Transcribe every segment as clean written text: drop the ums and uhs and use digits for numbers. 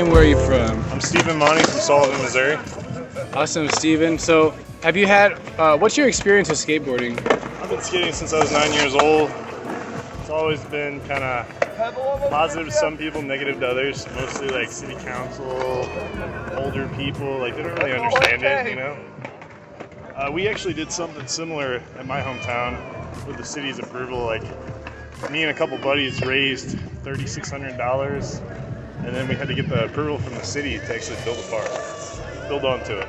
Where are you from? I'm Stephen Monty from Sullivan, Missouri. Awesome, Stephen. So, have you had, what's your experience with skateboarding? I've been skating since I was 9 years old. It's always been kind of positive to some people, negative to others. Mostly like city council, older people, like they don't really understand it, you know? We actually did something similar in my hometown with the city's approval. Like, me and a couple buddies raised $3,600. And then we had to get the approval from the city to actually build a park, build onto it.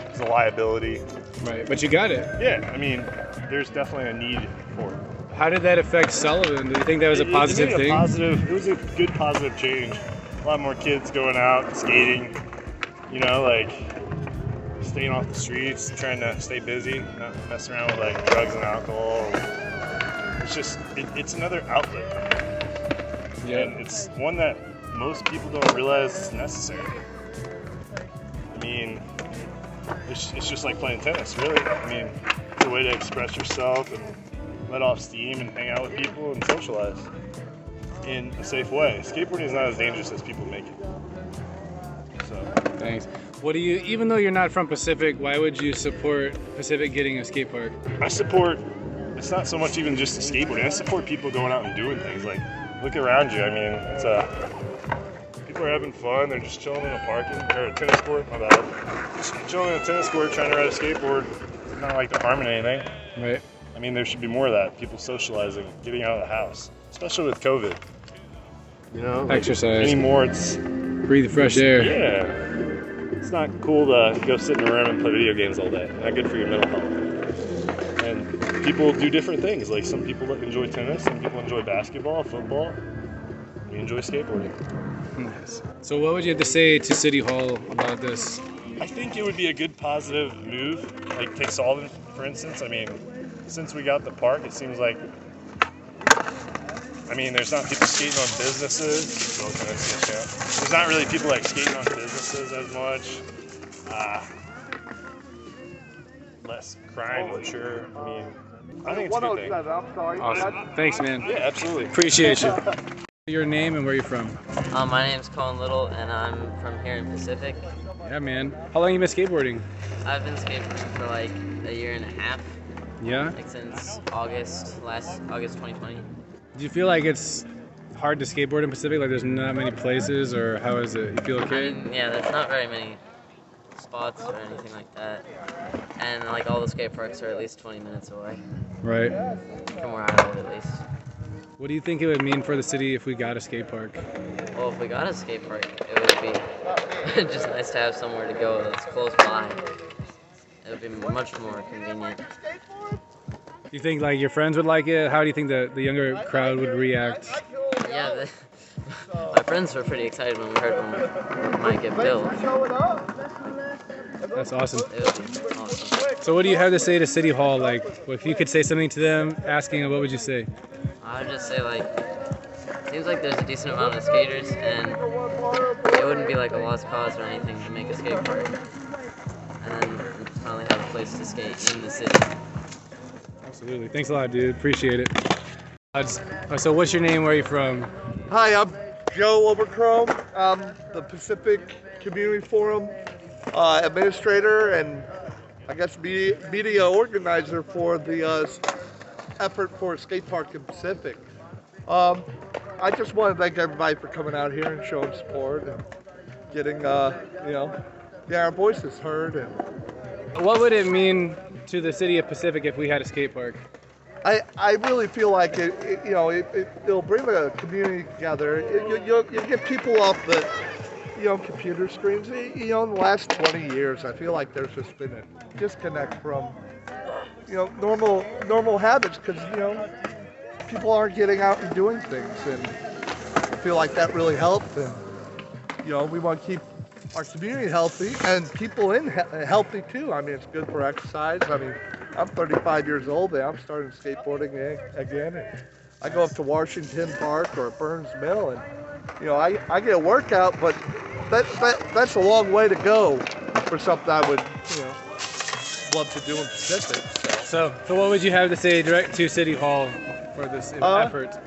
It's a liability. Right, but you got it. Yeah, I mean, there's definitely a need for it. How did that affect Sullivan? Do you think that was a positive thing? It was a good positive change. A lot more kids going out, skating, you know, like staying off the streets, trying to stay busy, not messing around with like drugs and alcohol. It's just, it's another outlet. Yeah. And it's one that most people don't realize is necessary. I mean, it's just like playing tennis, really. I mean, it's a way to express yourself and let off steam and hang out with people and socialize in a safe way. Skateboarding is not as dangerous as people make it. So. Thanks. What do you, even though you're not from Pacific, why would you support Pacific getting a skate park? I support, it's not so much even just the skateboarding. I support people going out and doing things. Like, look around you. I mean, it's people are having fun. They're just chilling in a parking or a tennis court. My bad. Just chilling in a tennis court, trying to ride a skateboard. It's not like they're harming anything. Right. I mean, there should be more of that. People socializing, getting out of the house, especially with COVID. You know, Exercise. Anymore, it's breathe fresh air. Yeah. It's not cool to go sit in a room and play video games all day. Not good for your mental health. And people do different things. Like some people enjoy tennis, some people enjoy basketball, football. We enjoy skateboarding. Nice. So what would you have to say to City Hall about this? I think it would be a good positive move. Like take Sullivan, for instance. I mean, since we got the park, it seems like, I mean, there's not people skating on businesses. There's not really people like skating on businesses as much. Less crime, for sure. I mean, I think it's a good thing. Awesome. Thanks, man. Yeah, absolutely. Appreciate you. Your name and where you're from? My name's Colin Little, and I'm from here in Pacific. Yeah, man. How long have you been skateboarding? I've been skateboarding for like a year and a half. Yeah? Like since August 2020. Do you feel like it's hard to skateboard in Pacific? Like there's not many places, or how is it? You feel okay? I mean, yeah, there's not very many spots or anything like that. And like all the skate parks are at least 20 minutes away. Right. From where I live, at least. What do you think it would mean for the city if we got a skate park? Well, if we got a skate park, it would be just nice to have somewhere to go that's close by. It would be much more convenient. Do you think like your friends would like it? How do you think the younger crowd would react? Yeah, my friends were pretty excited when we heard when it might get built. That's awesome. It would be awesome. So what do you have to say to City Hall? Like, if you could say something to them, asking them, what would you say? I would just say, like, seems like there's a decent amount of skaters, and it wouldn't be like a lost cause or anything to make a skate park. And then finally have a place to skate in the city. Absolutely. Thanks a lot, dude. Appreciate it. So what's your name? Where are you from? Hi, I'm Joe Obercrom. I'm the Pacific Community Forum administrator and I guess media organizer for the effort for a skate park in Pacific. I just want to thank everybody for coming out here and showing support and getting, our voices heard. And what would it mean to the city of Pacific if we had a skate park? I really feel like it'll bring the community together. You'll get people off computer screens. In the last 20 years, I feel like there's just been a disconnect from, normal habits because, people aren't getting out and doing things. And I feel like that really helped. And, we want to keep our community healthy and people healthy too. I mean, it's good for exercise. I mean, I'm 35 years old and I'm starting skateboarding again. And I go up to Washington Park or Burns Mill and, I get a workout, but that's a long way to go for something I would, love to do in Pacific. So what would you have to say direct to City Hall for this effort?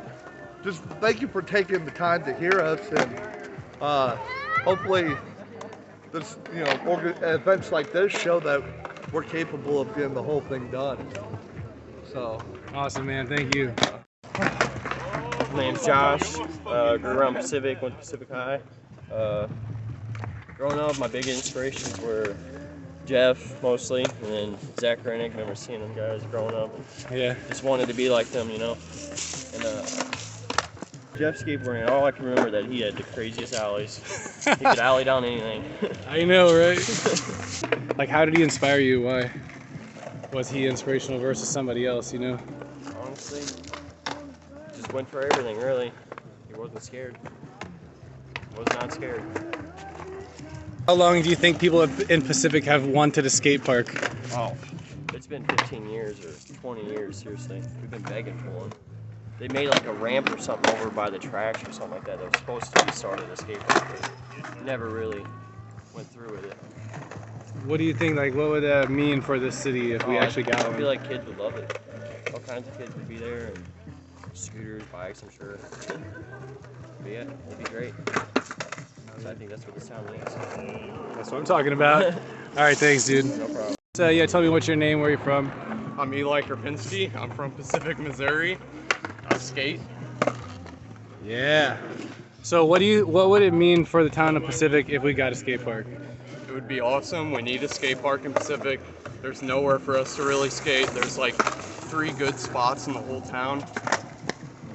Just thank you for taking the time to hear us, and hopefully, this events like this show that we're capable of getting the whole thing done. So Awesome, man. Thank you. My name's Josh. Grew around Pacific, went to Pacific High. Growing up, my big inspirations were Jeff, mostly, and then Zach Rennick. Remember seeing them guys growing up. Yeah. Just wanted to be like them, And Jeff skateboarding, all I can remember that he had the craziest alleys. He could alley down anything. I know, right? Like, how did he inspire you? Why? Was he inspirational versus somebody else, Honestly, just went for everything, really. He wasn't scared. Was not scared. How long do you think people in Pacific have wanted a skate park? Oh, it's been 15 years or 20 years, seriously. We've been begging for one. They made like a ramp or something over by the tracks or something like that. That was supposed to be started a skate park, but never really went through with it. What do you think, like, what would that mean for this city if we actually got I one? feel like kids would love it. All kinds of kids would be there, and scooters, bikes, I'm sure. But yeah, it'd be great. So I think that's what this town needs. That's what I'm talking about. All right, thanks, dude. No problem. So, yeah, tell me what's your name, where you're from. I'm Eli Krapinski. I'm from Pacific, Missouri. I skate. Yeah. So what would it mean for the town of Pacific if we got a skate park? It would be awesome. We need a skate park in Pacific. There's nowhere for us to really skate. There's like 3 good spots in the whole town.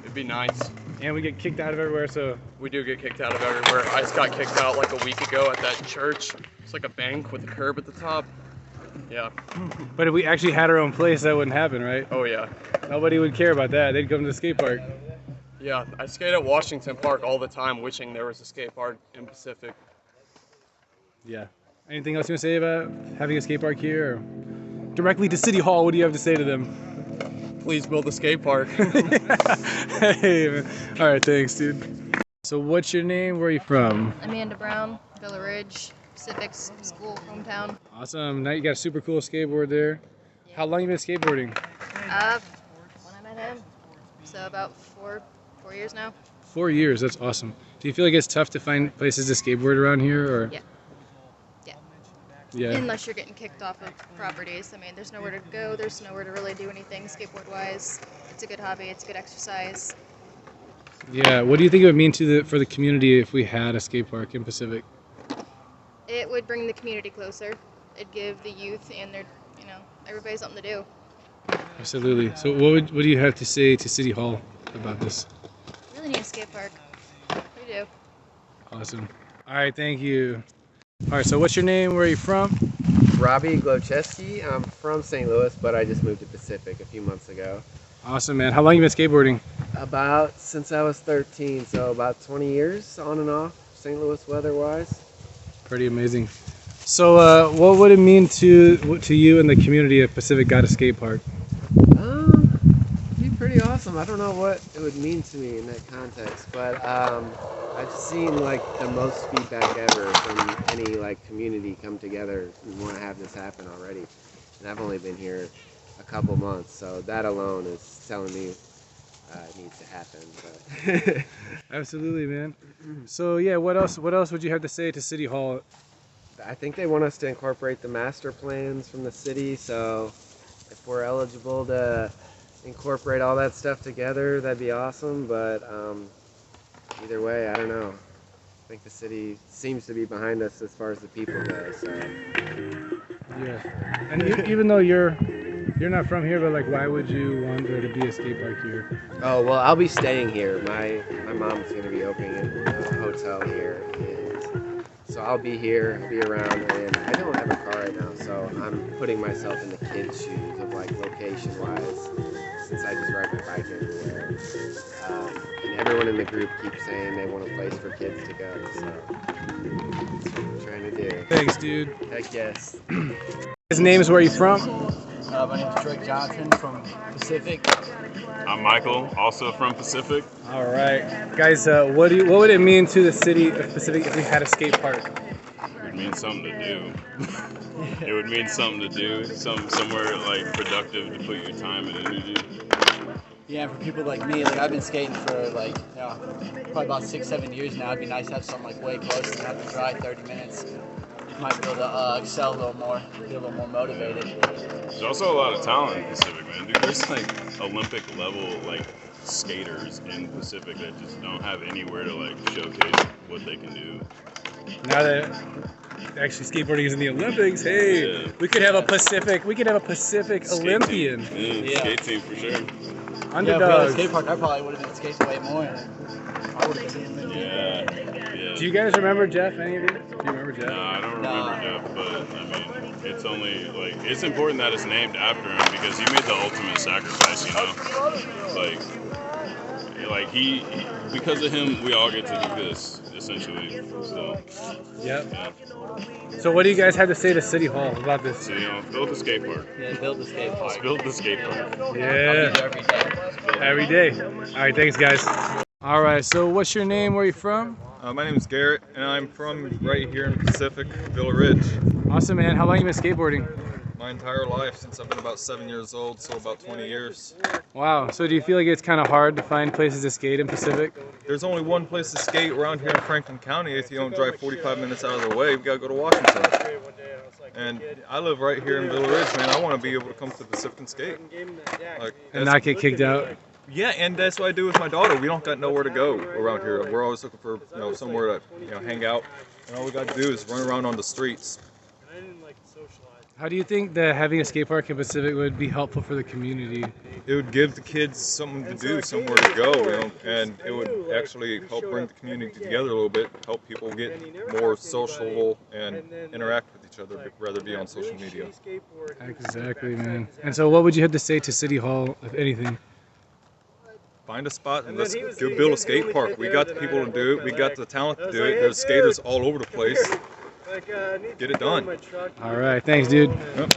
It'd be nice. And we get kicked out of everywhere, so... We do get kicked out of everywhere. I just got kicked out like a week ago at that church. It's like a bank with a curb at the top. Yeah. But if we actually had our own place, that wouldn't happen, right? Oh yeah. Nobody would care about that. They'd come to the skate park. Yeah, I skate at Washington Park all the time, wishing there was a skate park in Pacific. Yeah. Anything else you want to say about having a skate park here? Or directly to City Hall, what do you have to say to them? Please build a skate park. Hey, man. All right, thanks, dude. So what's your name? Where are you from? Amanda Brown, Villa Ridge, Pacific School, hometown. Awesome. Now you got a super cool skateboard there. Yeah. How long you been skateboarding? When I met him, so about four years now. 4 years. That's awesome. Do you feel like it's tough to find places to skateboard around here, or? Yeah. Yeah. Unless you're getting kicked off of properties. I mean, there's nowhere to go. There's nowhere to really do anything skateboard-wise. It's a good hobby. It's good exercise. Yeah. What do you think it would mean for the community if we had a skate park in Pacific? It would bring the community closer. It'd give the youth and their, everybody something to do. Absolutely. So what do you have to say to City Hall about this? Really need a skate park. We do. Awesome. All right. Thank you. All right. So what's your name? Where are you from? Robbie Glocheski. I'm from St. Louis, but I just moved to Pacific a few months ago. Awesome, man. How long you been skateboarding? About since I was 13, so about 20 years on and off, St. Louis weather-wise. Pretty amazing. So what would it mean to you and the community if Pacific got a skate park? It'd be pretty awesome. I don't know what it would mean to me in that context, but I've seen like the most feedback ever from any like community come together and want to have this happen already. And I've only been here a couple months, so that alone is telling me it needs to happen. But Absolutely, man. So yeah, what else would you have to say to City Hall? I think they want us to incorporate the master plans from the city, so if we're eligible to incorporate all that stuff together, that'd be awesome. But either way, I don't know. I think the city seems to be behind us as far as the people go. So Yeah. And even though you're not from here, but like, why would you want there to be a skate park here? oh well, I'll be staying here. My mom's gonna be opening a hotel here, and So I'll be here, be around, and I don't have a car right now, so I'm putting myself in the kids' shoes of like location-wise, since I just ride my bike everywhere. And everyone in the group keeps saying they want a place for kids to go, so that's what I'm trying to do. Thanks, dude. Heck yes. His name is where you from? My name is Drake Johnson from Pacific. I'm Michael, also from Pacific. All right, guys. What would it mean to the city of Pacific if we had a skate park? It would mean something to do. It would mean something to do, somewhere like productive to put your time and energy. Yeah, for people like me, like I've been skating for like, probably about 6-7 years now. It'd be nice to have something like way close and have to drive 30 minutes. You might be able to excel a little more, be a little more motivated. There's also a lot of talent in Pacific, man. Dude, there's like Olympic level like skaters in Pacific that just don't have anywhere to like showcase what they can do. Now that actually skateboarding is in the Olympics, hey, we could have a Pacific Skate Olympian. Team. Yeah, skate team for sure. Underdogs. Yeah, if we had a skate park, I probably would have been skating way more. And I would have been doing Yeah. Do you guys remember Jeff? Any of you? Do you remember Jeff? No, I don't remember Jeff, but I mean, it's only like it's important that it's named after him because he made the ultimate sacrifice, you know. Like he because of him, we all get to do this essentially. So. Yep. Yeah. So what do you guys have to say to City Hall about this? So, you know, build the skate park. Yeah, build the skate park. Let's build the skate park. Yeah. Every day. All right, thanks, guys. All right, so what's your name? Where are you from? My name is Garrett, and I'm from right here in Pacific, Villa Ridge. Awesome, man. How long you been skateboarding? My entire life, since I've been about 7 years old, so about 20 years. Wow. So do you feel like it's kind of hard to find places to skate in Pacific? There's only one place to skate around here in Franklin County. If you don't drive 45 minutes out of the way, you gotta go to Washington. And I live right here in Villa Ridge, man. I want to be able to come to Pacific and skate. Like, And not get kicked out? Yeah, and that's what I do with my daughter. We don't got nowhere to go around here. We're always looking for somewhere to hang out, and all we got to do is run around on the streets. How do you think that having a skate park in Pacific would be helpful for the community? It would give the kids something to do, somewhere to go, and it would actually help bring the community together a little bit, help people get more sociable and interact with each other, rather be on social media. Exactly, man. And so what would you have to say to City Hall, if anything? Find a spot and let's go build a skate park. We got the people to do it. We got the talent to do it. There's skaters all over the place. Get it done. All right. Thanks, dude. Yep.